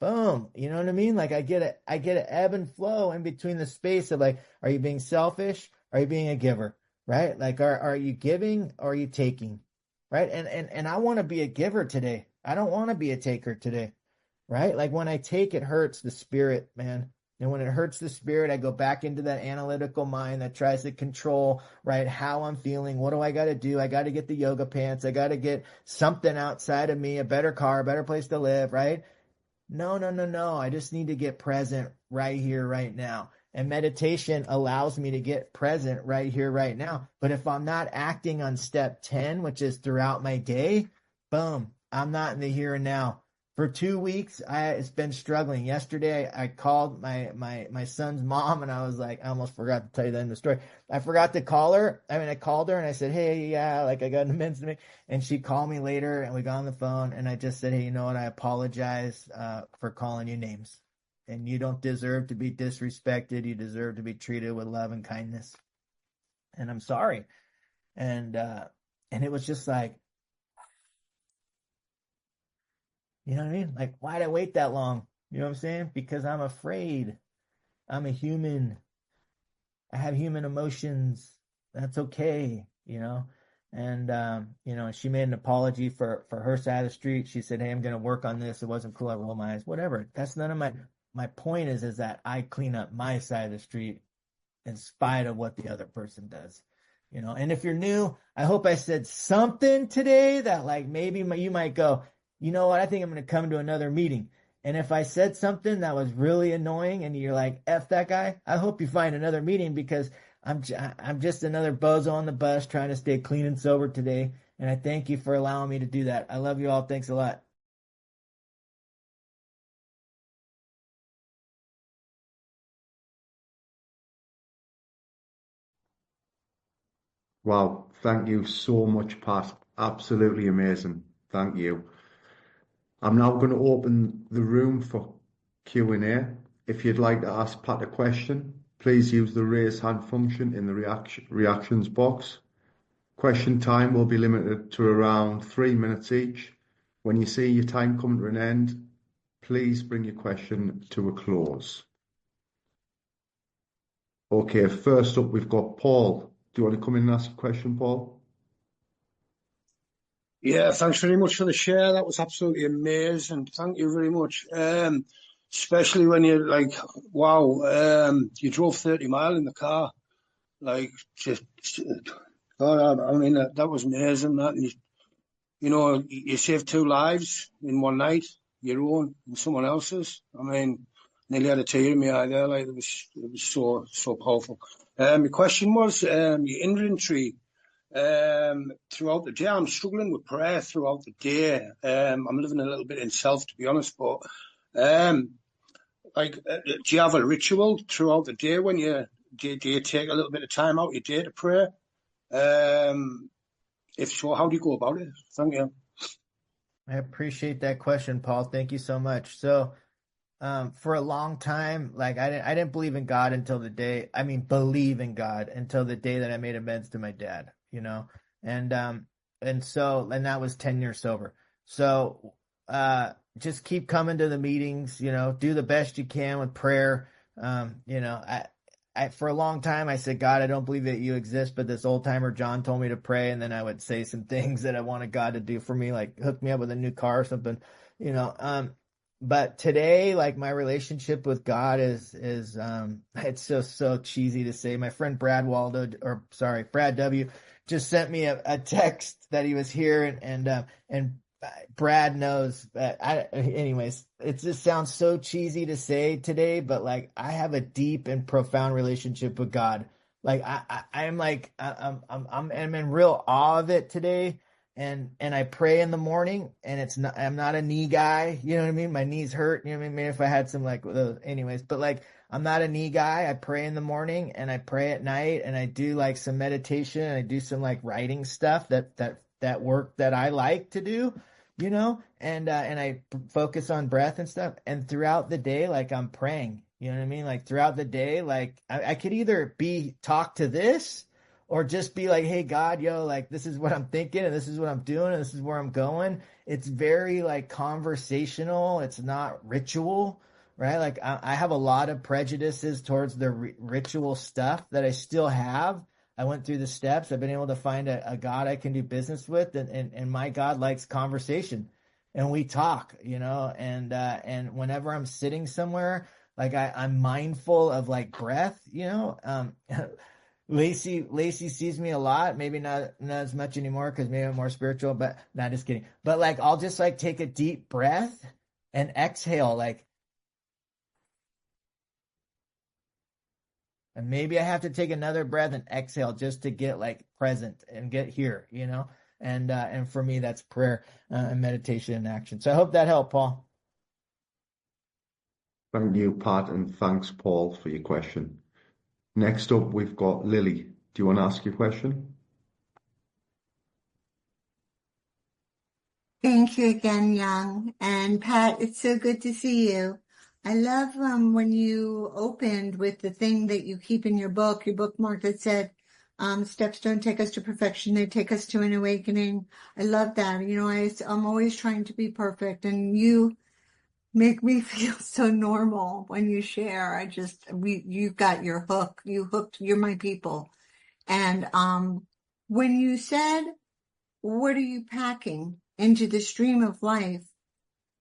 Boom. You know what I mean? Like I get an ebb and flow in between the space of like, are you being selfish? Are you being a giver? Right? Like, are you giving or are you taking? Right? And I want to be a giver today. I don't want to be a taker today. Right? Like when I take, it hurts the spirit, man. And when it hurts the spirit, I go back into that analytical mind that tries to control, right, how I'm feeling. What do I got to do? I got to get the yoga pants. I got to get something outside of me, a better car, a better place to live, right? No. I just need to get present right here, right now. And meditation allows me to get present right here, right now. But if I'm not acting on step 10, which is throughout my day, boom, I'm not in the here and now. For 2 weeks, it's been struggling. Yesterday, I called my son's mom, and I was like, I almost forgot to tell you the end of the story. I forgot to call her. I mean, I called her and I said, hey, yeah, like I got an amends to make. And she called me later and we got on the phone and I just said, hey, you know what? I apologize for calling you names. And you don't deserve to be disrespected. You deserve to be treated with love and kindness. And I'm sorry. And it was just like, you know what I mean? Like, why'd I wait that long? You know what I'm saying? Because I'm afraid. I'm a human. I have human emotions. That's okay, you know? And, she made an apology for her side of the street. She said, hey, I'm going to work on this. It wasn't cool. I rolled my eyes. Whatever. That's none of my point is that I clean up my side of the street in spite of what the other person does. You know, and if you're new, I hope I said something today that like maybe you might go, you know what? I think I'm going to come to another meeting. And if I said something that was really annoying and you're like, F that guy, I hope you find another meeting because I'm just another bozo on the bus trying to stay clean and sober today. And I thank you for allowing me to do that. I love you all. Thanks a lot. Wow, thank you so much, Pat. Absolutely amazing. Thank you. I'm now going to open the room for Q&A. If you'd like to ask Pat a question, please use the raise hand function in the reactions box. Question time will be limited to around 3 minutes each. When you see your time coming to an end, please bring your question to a close. Okay, first up, we've got Paul. Do you want to come in and ask a question, Paul? Yeah, thanks very much for the share. That was absolutely amazing. Thank you very much. Especially when you're like, wow, you drove 30 mile in the car. Like, just, God, I mean, that was amazing. That, you know, you saved 2 lives in one night, your own and someone else's. I mean, nearly had a tear in my eye there. Like, it was so powerful. My question was, your inventory. Throughout the day, I'm struggling with prayer throughout the day. I'm living a little bit in self, to be honest, but do you have a ritual throughout the day when do you take a little bit of time out your day to pray? If so, how do you go about it? Thank you. I appreciate that question, Paul. Thank you so much. So, for a long time, like I didn't believe in God until the day, I mean, believe in God until the day that I made amends to my dad, you know? And, and that was 10 years sober. So, just keep coming to the meetings, you know, do the best you can with prayer. You know, for a long time, I said, God, I don't believe that you exist, but this old timer John told me to pray. And then I would say some things that I wanted God to do for me, like hook me up with a new car or something, you know? But today, like my relationship with God is it's so cheesy to say. My friend Brad W just sent me a text that he was here and Brad knows anyways, it just sounds so cheesy to say today, but like I have a deep and profound relationship with God. Like I'm like I'm in real awe of it today. And I pray in the morning, and I'm not a knee guy, you know what I mean? My knees hurt, you know what I mean? Maybe if I had some like anyways, but like I'm not a knee guy. I pray in the morning and I pray at night, and I do like some meditation, and I do some like writing stuff that work that I like to do, you know, and I focus on breath and stuff. And throughout the day, like I'm praying, you know what I mean? Like throughout the day, like I could either talk to this or just be like, hey, God, yo, like, this is what I'm thinking and this is what I'm doing and this is where I'm going. It's very like conversational. It's not ritual, right? Like I have a lot of prejudices towards the ritual stuff that I still have. I went through the steps. I've been able to find a God I can do business with, and my God likes conversation, and we talk, you know, and whenever I'm sitting somewhere, like I'm mindful of like breath, you know. Lacey sees me a lot, maybe not as much anymore because maybe I'm more spiritual, but not just kidding. But like I'll just like take a deep breath and exhale, like, and maybe I have to take another breath and exhale just to get like present and get here, you know. And for me, that's prayer and meditation and action. So I hope that helped, Paul. Thank you, Pat, and thanks, Paul, for your question. Next up, we've got Lily. Do you want to ask your question? Thank you again, Young. And Pat, it's so good to see you. I love when you opened with the thing that you keep in your bookmark that said, steps don't take us to perfection, they take us to an awakening. I love that. You know, I'm always trying to be perfect, and you make me feel so normal when you share. You've got your hook. You're my people. And when you said, what are you packing into the stream of life?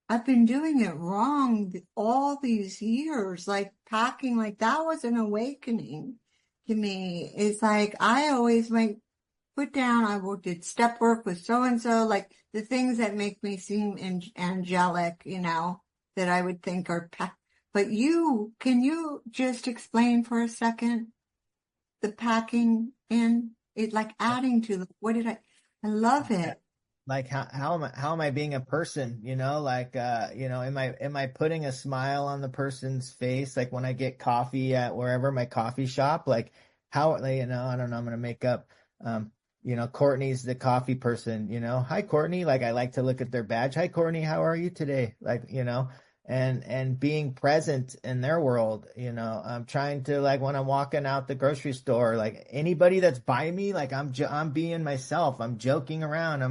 I've been doing it wrong all these years, like packing, like that was an awakening to me. It's like I always might put down, did step work with so and so, like the things that make me seem angelic, you know. that I would think are packed. But can you just explain for a second the packing in it, like adding to the, I love it. Like how am I being a person, like am I putting a smile on the person's face, like when I get coffee at wherever my coffee shop, like how, I don't know, I'm gonna make up, Courtney's the coffee person, hi Courtney, like I like to look at their badge, hi Courtney, how are you today, like, and being present in their world, I'm trying to, like, when I'm walking out the grocery store, like anybody that's by me, like I'm being myself, I'm joking around,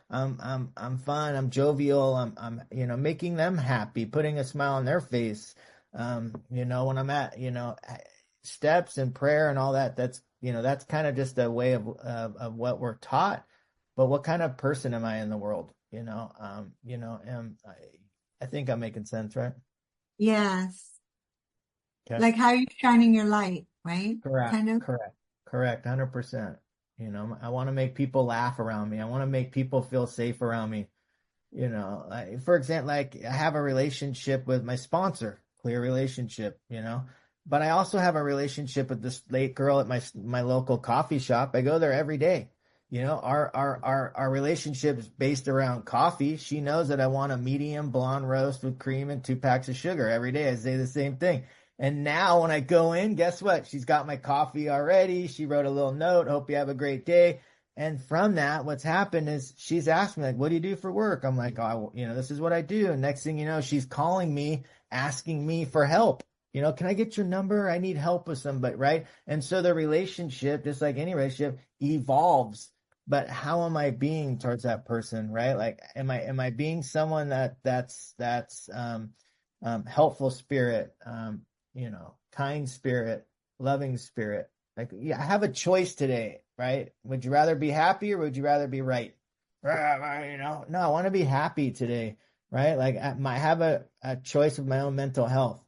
I'm fun, I'm jovial, I'm making them happy, putting a smile on their face. When I'm at, steps and prayer and all that, that's kind of just a way of what we're taught. But what kind of person am I in the world? I think I'm making sense, right? Yes. Okay. Like how you're shining your light, right? Correct. Kind of. Correct. 100%. I want to make people laugh around me. I want to make people feel safe around me. For example, like I have a relationship with my sponsor, clear relationship, but I also have a relationship with this late girl at my local coffee shop. I go there every day. Our relationship is based around coffee. She knows that I want a medium blonde roast with cream and 2 packs of sugar every day. I say the same thing. And now when I go in, guess what? She's got my coffee already. She wrote a little note. Hope you have a great day. And from that, what's happened is she's asked me, like, what do you do for work? I'm like, oh, this is what I do. And next thing you know, she's calling me, asking me for help. Can I get your number? I need help with somebody, right? And so the relationship, just like any relationship, evolves. But how am I being towards that person, right? Like, am I being someone that's helpful spirit, kind spirit, loving spirit? Like, yeah, I have a choice today, right? Would you rather be happy or would you rather be right? No, I want to be happy today, right? Like, I have a choice of my own mental health,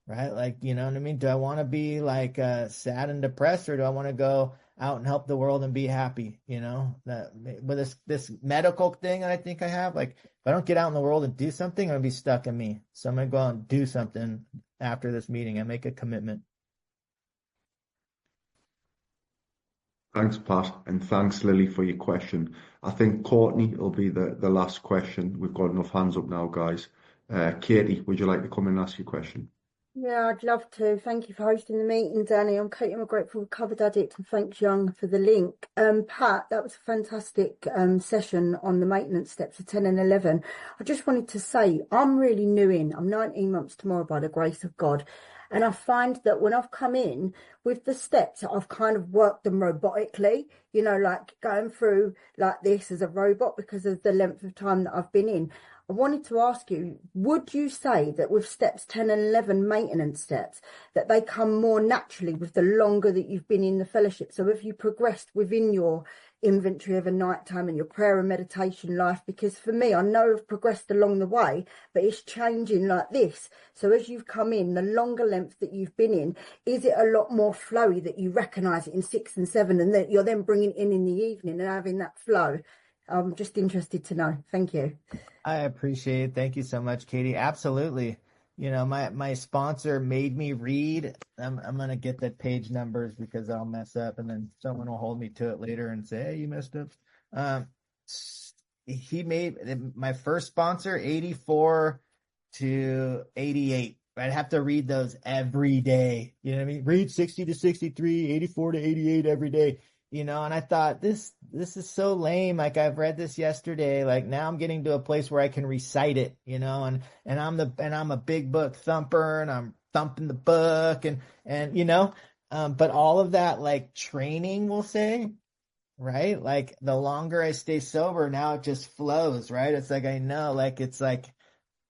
right? Like, you know what I mean? Do I want to be like sad and depressed, or do I want to go out and help the world and be happy? With this medical thing that I think I have, like, if I don't get out in the world and do something, I'm gonna be stuck in me. So I'm gonna go out and do something after this meeting. I make a commitment. Thanks, Pat, and thanks, Lily, for your question. I think Courtney will be the last question. We've got enough hands up now, guys. Katie, would you like to come and ask your question? Yeah, I'd love to. Thank you for hosting the meeting, Danny. I'm Katie. I'm a grateful recovered addict, and thanks, Young, for the link. Pat, that was a fantastic session on the maintenance steps of 10 and 11. I just wanted to say I'm really new in. I'm 19 months tomorrow by the grace of God. And I find that when I've come in with the steps, I've kind of worked them robotically, like going through like this as a robot because of the length of time that I've been in. I wanted to ask you, would you say that with steps 10 and 11 maintenance steps, that they come more naturally with the longer that you've been in the fellowship? So have you progressed within your inventory of a nighttime and your prayer and meditation life? Because for me, I know I've progressed along the way, but it's changing like this. So as you've come in, the longer length that you've been in, is it a lot more flowy that you recognise it in 6 and 7 and that you're then bringing it in the evening and having that flow? I'm just interested to know. Thank you. I appreciate it. Thank you so much, Katie. Absolutely. My sponsor made me read. I'm going to get the page numbers because I'll mess up and then someone will hold me to it later and say, hey, you messed up. He made my first sponsor 84 to 88. I'd have to read those every day. You know what I mean? Read 60 to 63, 84 to 88 every day. And I thought this is so lame. Like, I've read this yesterday. Like, now I'm getting to a place where I can recite it, and I'm a big book thumper and I'm thumping the book and but all of that, like, training, we'll say, right? Like, the longer I stay sober, now it just flows, right? It's like, I know, like, it's like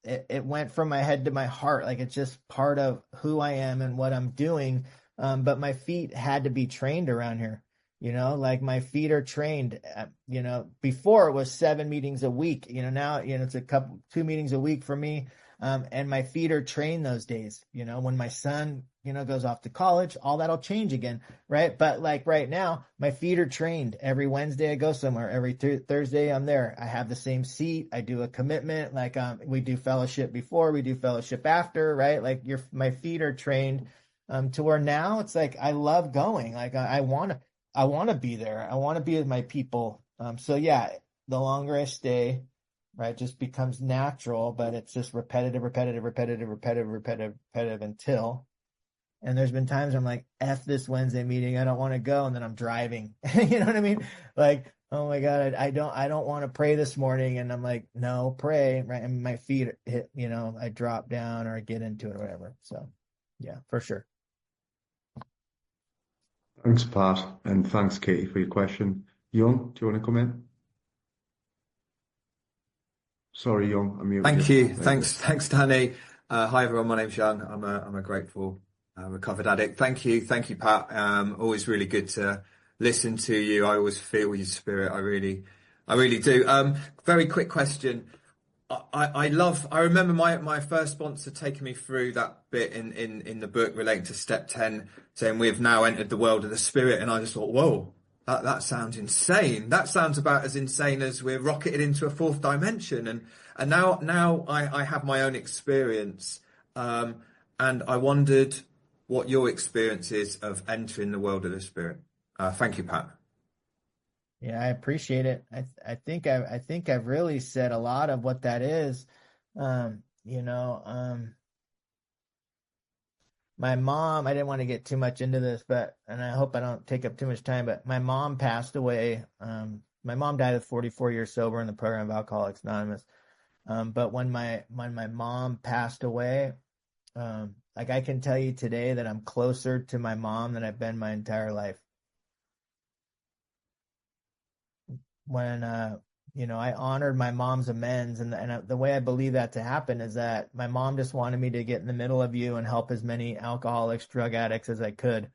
it went from my head to my heart. Like, it's just part of who I am and what I'm doing. But my feet had to be trained around here. Like, my feet are trained, before it was 7 meetings a week, now, it's 2 meetings a week for me. And my feet are trained those days, when my son, goes off to college, all that'll change again, right? But like right now, my feet are trained. Every Wednesday I go somewhere. Every Thursday I'm there. I have the same seat. I do a commitment. Like we do fellowship before, we do fellowship after, right? Like my feet are trained to where now it's like I love going. Like I want to be there. I want to be with my people. So yeah, the longer I stay, right, just becomes natural, but it's just repetitive until. And there's been times I'm like, F this Wednesday meeting, I don't want to go, and then I'm driving. You know what I mean? Like, oh my God, I don't want to pray this morning, and I'm like, no, pray, right? And my feet hit, I drop down or I get into it or whatever. So, yeah, for sure. Thanks, Pat, and thanks, Katie, for your question. Young, do you want to come in? Sorry, Young, I muted Thank you. you. Thanks, Danny. Hi, everyone. My name's Young. I'm a grateful recovered addict. Thank you, Pat. Always really good to listen to you. I always feel your spirit. I really do. Very quick question. I remember my first sponsor taking me through that bit in the book relating to step 10, saying we've now entered the world of the spirit, and I just thought, whoa, that sounds insane. That sounds about as insane as we're rocketed into a fourth dimension. And now I have my own experience, and I wondered what your experience is of entering the world of the spirit. Thank you, Pat. Yeah, I appreciate it. I think I've really said a lot of what that is. My mom, I didn't want to get too much into this, and I hope I don't take up too much time, but my mom passed away. My mom died at 44 years sober in the program of Alcoholics Anonymous. But when my mom passed away, like I can tell you today that I'm closer to my mom than I've been my entire life. When I honored my mom's amends, and the way I believe that to happen is that my mom just wanted me to get in the middle of you and help as many alcoholics, drug addicts as I could.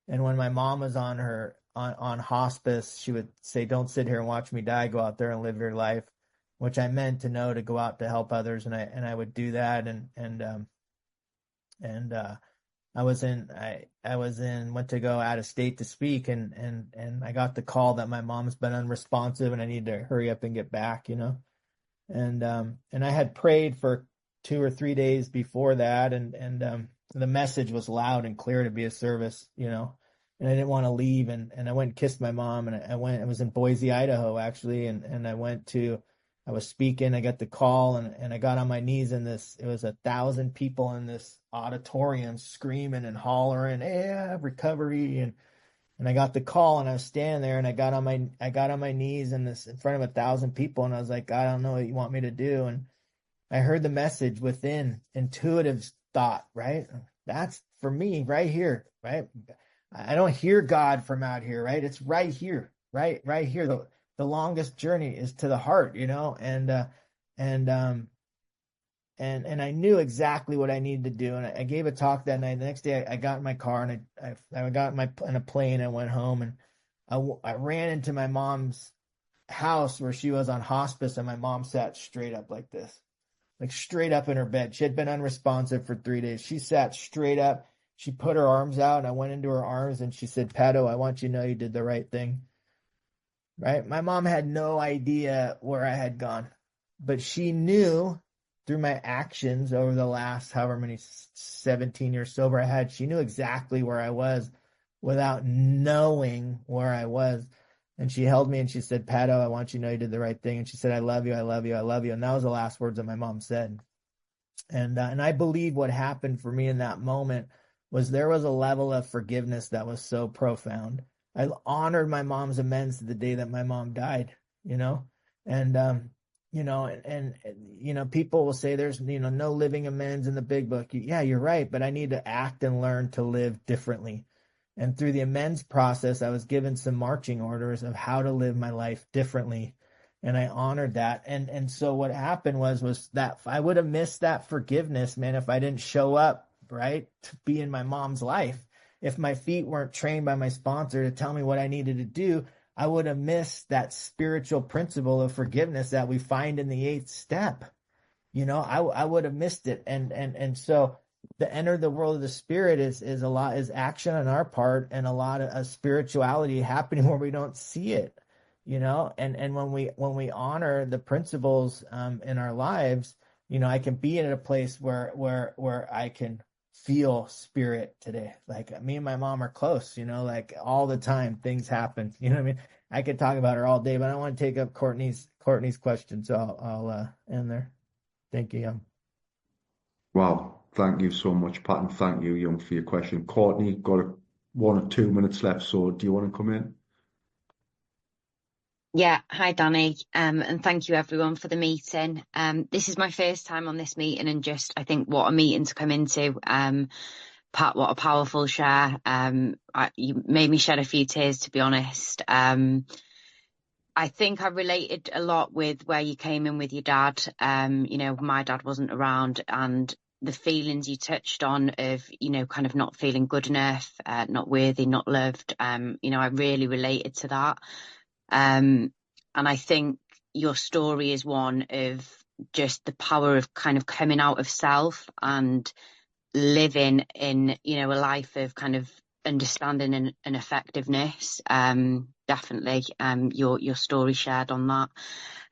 And when my mom was on hospice, she would say, "Don't sit here and watch me die. Go out there and live your life," which I meant to know to go out to help others, and I would do that. Went to go out of state to speak, and I got the call that my mom's been unresponsive and I need to hurry up and get back, and I had prayed for 2 or 3 days before that, and the message was loud and clear to be a service, and I didn't want to leave, and I went and kissed my mom, and I was in Boise, Idaho, actually, and I was speaking, I got the call, and I got on my knees it was 1,000 people in this auditorium screaming and hollering, "Yeah, recovery." And I got the call, and I was standing there, and I got on my knees in front of 1,000 people, and I was like, "I don't know what you want me to do." And I heard the message within, intuitive thought, right? That's for me right here, right? I don't hear God from out here, right? It's right here, right here. The longest journey is to the heart, and I knew exactly what I needed to do. And I gave a talk that night. The next day I got in my car, and I got in a plane and went home, and I ran into my mom's house where she was on hospice, and my mom sat straight up like this, like straight up in her bed. She had been unresponsive for 3 days. She sat straight up. She put her arms out, and I went into her arms, and she said, "Pato, I want you to know you did the right thing." Right? My mom had no idea where I had gone, but she knew through my actions over the last however many 17 years sober I had, she knew exactly where I was without knowing where I was. And she held me and she said, "Pato, I want you to know you did the right thing." And she said, "I love you, I love you, I love you." And that was the last words that my mom said. And I believe what happened for me in that moment was there was a level of forgiveness that was so profound. I honored my mom's amends to the day that my mom died, and people will say there's, no living amends in the big book. Yeah, you're right. But I need to act and learn to live differently. And through the amends process, I was given some marching orders of how to live my life differently. And I honored that. And so what happened was that I would have missed that forgiveness, man, if I didn't show up, right, to be in my mom's life. If my feet weren't trained by my sponsor to tell me what I needed to do, I would have missed that spiritual principle of forgiveness that we find in the 8th step. I would have missed it. And so the enter the world of the spirit is a lot is action on our part, and a lot of spirituality happening where we don't see it, and when we honor the principles in our lives, I can be in a place where I can feel spirit today. Like me and my mom are close, like all the time things happen. You know what I mean? I could talk about her all day, but I don't want to take up Courtney's question, so I'll end there. Thank you, Young. Wow, thank you so much, Pat, and thank you, Young, for your question. Courtney, got 1 or 2 minutes left, so do you want to come in? Yeah, hi Danny, and thank you everyone for the meeting. This is my first time on this meeting, and just I think what a meeting to come into. Pat, what a powerful share. You made me shed a few tears, to be honest. I think I related a lot with where you came in with your dad. My dad wasn't around, and the feelings you touched on of, kind of not feeling good enough, not worthy, not loved. I really related to that. And I think your story is one of just the power of kind of coming out of self and living in, a life of kind of understanding and effectiveness. Definitely, your story shared on that.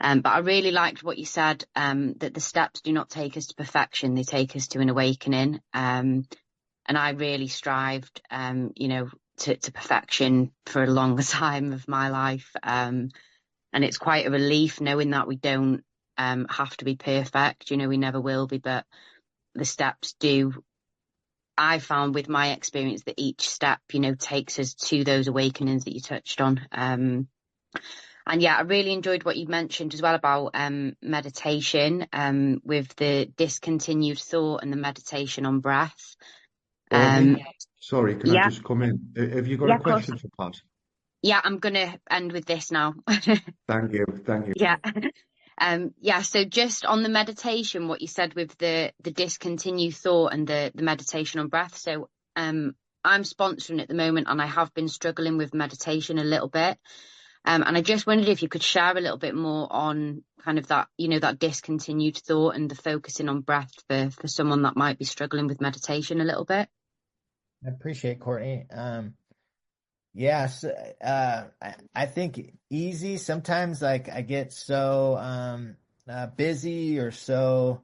But I really liked what you said, that the steps do not take us to perfection, they take us to an awakening. And I really strived, to perfection for a long time of my life. And it's quite a relief knowing that we don't have to be perfect. We never will be, but the steps do. I found with my experience that each step, takes us to those awakenings that you touched on. And yeah, I really enjoyed what you mentioned as well about meditation, with the discontinued thought and the meditation on breath. Sorry, can I just come in? Have you got a question for Pat? Yeah, I'm going to end with this now. Thank you. Yeah. So just on the meditation, what you said with the discontinued thought and the meditation on breath. So I'm sponsoring at the moment, and I have been struggling with meditation a little bit. And I just wondered if you could share a little bit more on kind of that, that discontinued thought and the focusing on breath for someone that might be struggling with meditation a little bit. I appreciate Courtney. Yes, I think easy. Sometimes like I get so busy or so,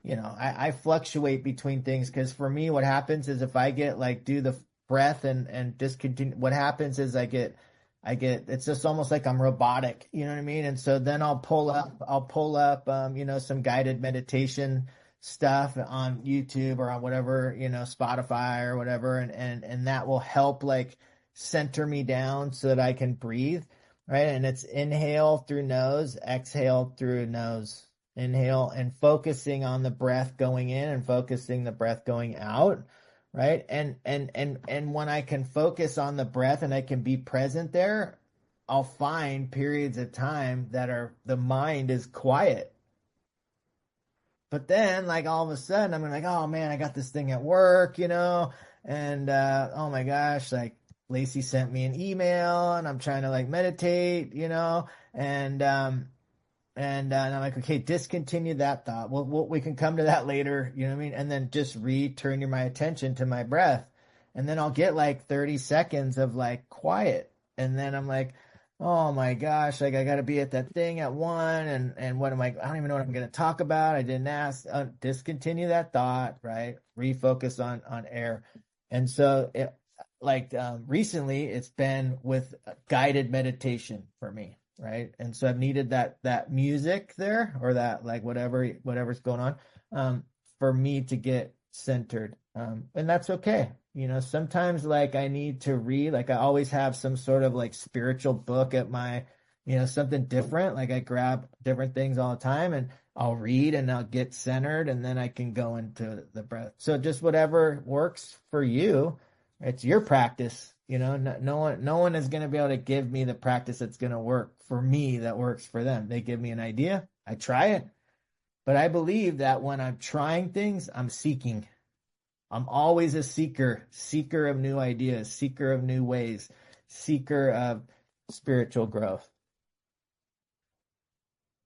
I fluctuate between things, because for me, what happens is if I get like do the breath and discontinue, what happens is I get, it's just almost like I'm robotic, you know what I mean? And so then I'll pull up, some guided meditation stuff on YouTube or on whatever, Spotify or whatever. And that will help like center me down so that I can breathe, right? And it's inhale through nose, exhale through nose, inhale, and focusing on the breath going in and focusing the breath going out, right? And when I can focus on the breath and I can be present there, I'll find periods of time that the mind is quiet. But then, like, all of a sudden, I'm like, oh man, I got this thing at work, and oh my gosh, like Lacey sent me an email, and I'm trying to like meditate, and I'm like, okay, discontinue that thought. We can come to that later, you know what I mean? And then just return my attention to my breath, and then I'll get like 30 seconds of like quiet, and then I'm like, oh my gosh, like I got to be at that thing at 1, and what am I don't even know what I'm going to talk about. I didn't ask. Discontinue that thought, right? Refocus on air. And so recently it's been with guided meditation for me, right? And so I've needed that music there, or that like whatever's going on, for me to get centered. And that's okay. Sometimes like I need to read, like I always have some sort of like spiritual book at my, something different. Like I grab different things all the time, and I'll read and I'll get centered, and then I can go into the breath. So just whatever works for you, it's your practice. No one is going to be able to give me the practice that's going to work for me that works for them. They give me an idea, I try it. But I believe that when I'm trying things, I'm seeking. I'm always a seeker of new ideas, seeker of new ways, seeker of spiritual growth.